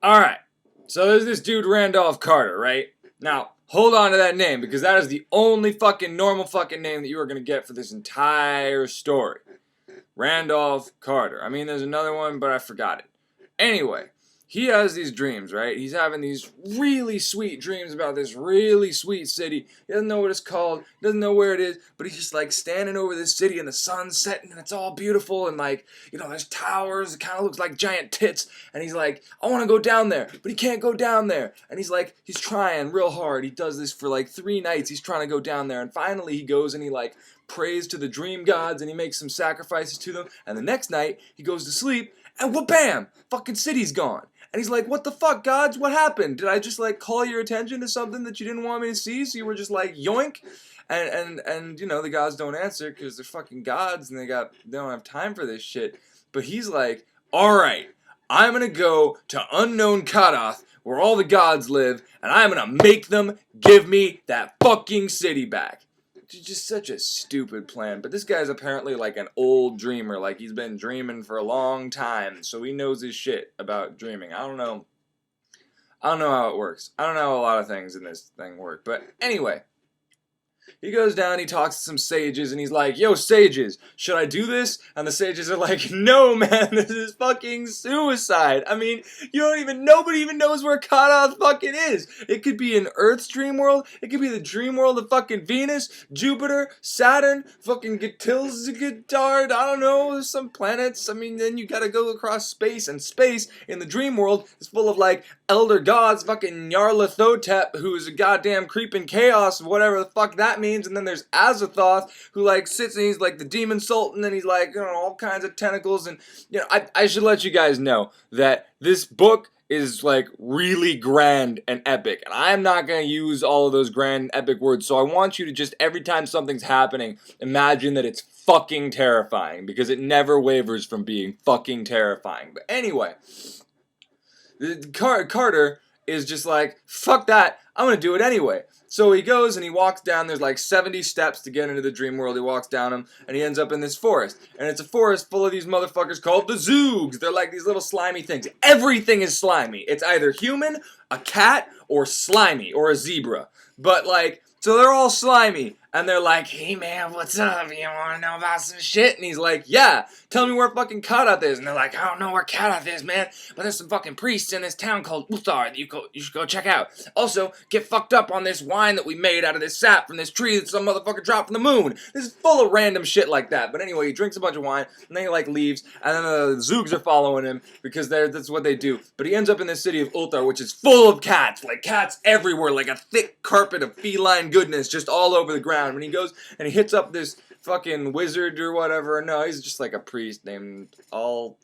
Alright, so there's this dude Randolph Carter, right? Now, hold on to that name, because that is the only fucking normal fucking name that you are going to get for this entire story. Randolph Carter. I mean, there's another one, but I forgot it. Anyway, he has these dreams, right? He's having these really sweet dreams about this really sweet city. He doesn't know what it's called, he doesn't know where it is, but he's just like standing over this city and the sun's setting and it's all beautiful and like, you know, there's towers, it kind of looks like giant tits, and he's like, I want to go down there, but he can't go down there. And he's like, he's trying real hard. He does this for like 3 nights. He's trying to go down there, and finally he goes and he like prays to the dream gods and he makes some sacrifices to them, and the next night he goes to sleep and wha-bam! Fucking city's gone. And he's like, what the fuck, gods? What happened? Did I just, like, call your attention to something that you didn't want me to see? So you were just like, yoink? And you know, the gods don't answer because they're fucking gods and they don't have time for this shit. But he's like, alright, I'm gonna go to unknown Kadath, where all the gods live, and I'm gonna make them give me that fucking city back. Just such a stupid plan. But this guy's apparently like an old dreamer. Like, he's been dreaming for a long time, so he knows his shit about dreaming. I don't know how it works. I don't know how a lot of things in this thing work. But anyway, he goes down, he talks to some sages, and he's like, yo, sages, should I do this? And the sages are like, no, man, this is fucking suicide. I mean, nobody even knows where Kadath fucking is. It could be an Earth's dream world, it could be the dream world of fucking Venus, Jupiter, Saturn, fucking Gitard, I don't know, some planets. I mean, then you gotta go across space, and space in the dream world is full of, like, elder gods, fucking Nyarlathotep, who is a goddamn creeping chaos, whatever the fuck that means. And then there's Azathoth, who like sits and he's like the demon sultan, and he's like, you know, all kinds of tentacles. And you know, I should let you guys know that this book is like really grand and epic, and I'm not gonna use all of those grand and epic words. So I want you to just, every time something's happening, imagine that it's fucking terrifying, because it never wavers from being fucking terrifying. But anyway, Carter is just like, fuck that, I'm gonna do it anyway. So he goes and he walks down, there's like 70 steps to get into the dream world. He walks down them and he ends up in this forest. And it's a forest full of these motherfuckers called the Zoogs. They're like these little slimy things. Everything is slimy. It's either human, a cat, or slimy, or a zebra. But like, so they're all slimy. And they're like, hey man, what's up? You wanna know about some shit? And he's like, yeah, tell me where fucking Kadath is. And they're like, I don't know where Kadath is, man, but there's some fucking priests in this town called Ulthar that you should go check out. Also, get fucked up on this wine that we made out of this sap from this tree that some motherfucker dropped from the moon. This is full of random shit like that. But anyway, he drinks a bunch of wine, and then he like leaves, and then the Zoogs are following him, because that's what they do. But he ends up in this city of Ulthar, which is full of cats, like cats everywhere, like a thick carpet of feline goodness just all over the ground. When he goes and he hits up this fucking wizard or whatever. No, he's just like a priest named Atal,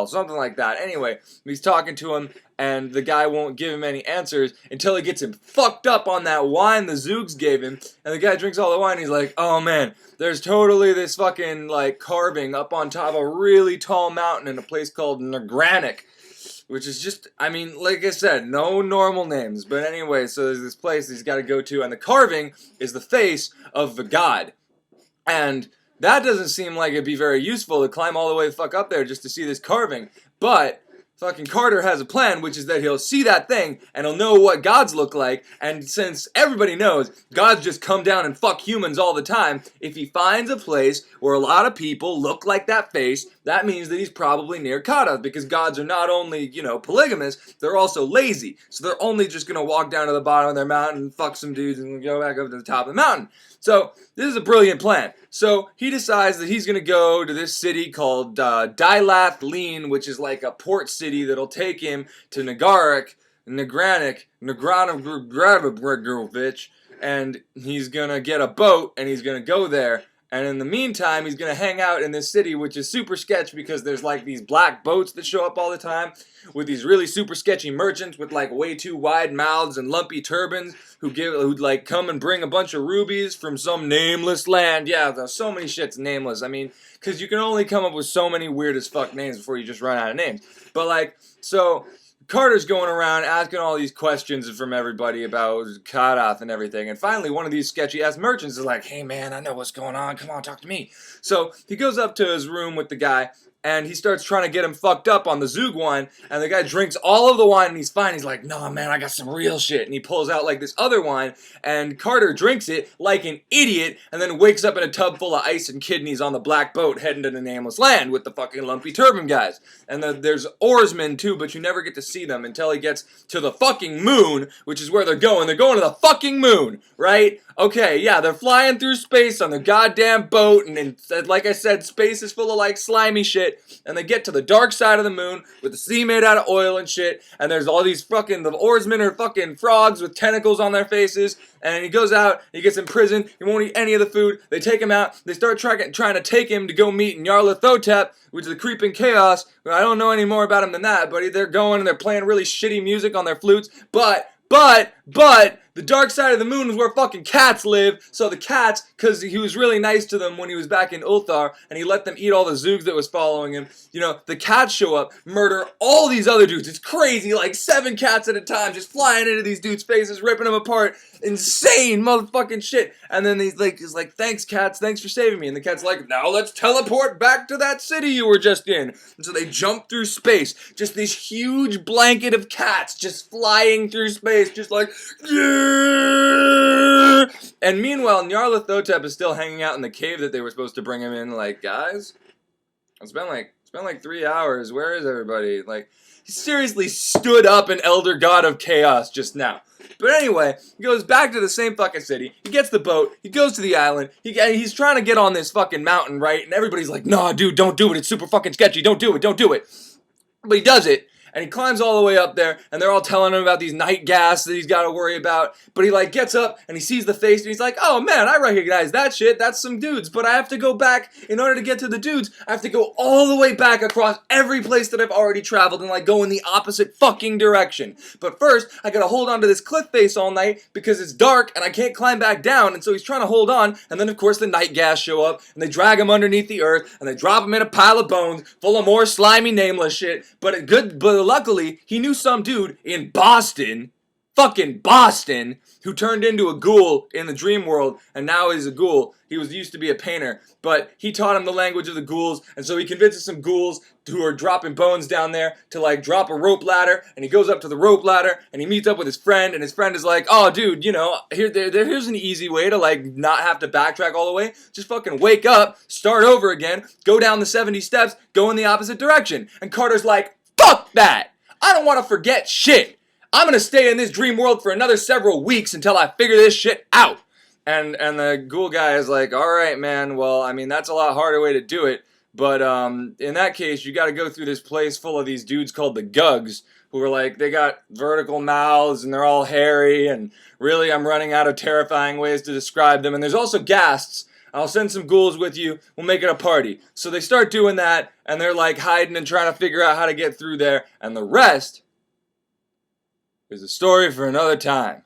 something like that. Anyway, he's talking to him, and the guy won't give him any answers until he gets him fucked up on that wine the Zoogs gave him. And the guy drinks all the wine, and he's like, oh man, there's totally this fucking like carving up on top of a really tall mountain in a place called Nagranic. Which is just, I mean, like I said, no normal names. But anyway, so there's this place he's got to go to, and the carving is the face of the god. And that doesn't seem like it'd be very useful to climb all the way the fuck up there just to see this carving. But fucking Carter has a plan, which is that he'll see that thing, and he'll know what gods look like, and since everybody knows gods just come down and fuck humans all the time, if he finds a place where a lot of people look like that face, that means that he's probably near Kadath, because gods are not only, you know, polygamous, they're also lazy, so they're only just gonna walk down to the bottom of their mountain, fuck some dudes, and go back up to the top of the mountain. So, this is a brilliant plan. So, he decides that he's going to go to this city called Dilath-Leen, which is like a port city that'll take him to Nagranic, and he's going to get a boat, and he's going to go there. And in the meantime, he's going to hang out in this city, which is super sketch because there's like these black boats that show up all the time with these really super sketchy merchants with like way too wide mouths and lumpy turbans who'd like come and bring a bunch of rubies from some nameless land. Yeah, there's so many shits nameless. I mean, because you can only come up with so many weird as fuck names before you just run out of names. But like, so Carter's going around asking all these questions from everybody about Kadath and everything, and finally one of these sketchy-ass merchants is like, hey man, I know what's going on, come on, talk to me. So he goes up to his room with the guy, and he starts trying to get him fucked up on the Zoog wine, and the guy drinks all of the wine and he's fine. He's like, "No, man, I got some real shit." And he pulls out like this other wine, and Carter drinks it like an idiot, and then wakes up in a tub full of ice and kidneys on the black boat heading to the nameless land with the fucking lumpy turban guys. And there's oarsmen too, but you never get to see them until he gets to the fucking moon, which is where they're going. They're going to the fucking moon, right? Okay, yeah, they're flying through space on their goddamn boat, and like I said, space is full of like slimy shit, and they get to the dark side of the moon with the sea made out of oil and shit, and there's all these fucking, the oarsmen are fucking frogs with tentacles on their faces, and he goes out, he gets imprisoned, he won't eat any of the food, they take him out, they start trying to take him to go meet Nyarlathotep, which is the creeping chaos. I don't know any more about him than that, but they're going and they're playing really shitty music on their flutes, but the dark side of the moon is where fucking cats live, so the cats, because he was really nice to them when he was back in Ulthar, and he let them eat all the Zoogs that was following him, you know, the cats show up, murder all these other dudes. It's crazy, like 7 cats at a time, just flying into these dudes' faces, ripping them apart. Insane motherfucking shit. And then he's like, "Thanks, cats, thanks for saving me." And the cat's like, "Now let's teleport back to that city you were just in." And so they jump through space, just this huge blanket of cats just flying through space, just like, yeah! And meanwhile, Nyarlathotep is still hanging out in the cave that they were supposed to bring him in, like, "Guys, it's been like 3 hours, where is everybody?" Like, he seriously stood up an elder god of chaos just now. But anyway, he goes back to the same fucking city, he gets the boat, he goes to the island, he's trying to get on this fucking mountain, right? And everybody's like, "Nah, dude, don't do it, it's super fucking sketchy, don't do it. But he does it, and he climbs all the way up there, and they're all telling him about these night gas that he's got to worry about, but he like gets up, and he sees the face, and he's like, "Oh man, I recognize that shit, that's some dudes, but I have to go back, in order to get to the dudes, I have to go all the way back across every place that I've already traveled, and like go in the opposite fucking direction. But first, I gotta hold on to this cliff face all night, because it's dark, and I can't climb back down," and so he's trying to hold on, and then of course the night gas show up, and they drag him underneath the earth, and they drop him in a pile of bones, full of more slimy, nameless shit, but luckily, he knew some dude in Boston, fucking Boston, who turned into a ghoul in the dream world, and now he's a ghoul. He used to be a painter, but he taught him the language of the ghouls, and so he convinces some ghouls who are dropping bones down there to like drop a rope ladder, and he goes up to the rope ladder, and he meets up with his friend, and his friend is like, "Oh dude, you know, here's an easy way to like not have to backtrack all the way. Just fucking wake up, start over again, go down the 70 steps, go in the opposite direction." And Carter's like, "Fuck that! I don't want to forget shit. I'm gonna stay in this dream world for another several weeks until I figure this shit out." And the ghoul guy is like, "All right, man. Well, I mean, that's a lot harder way to do it. But in that case, you got to go through this place full of these dudes called the Gugs, who are like, they got vertical mouths and they're all hairy. And really, I'm running out of terrifying ways to describe them. And there's also ghasts. I'll send some ghouls with you. We'll make it a party." So they start doing that, and they're like hiding and trying to figure out how to get through there. And the rest is a story for another time.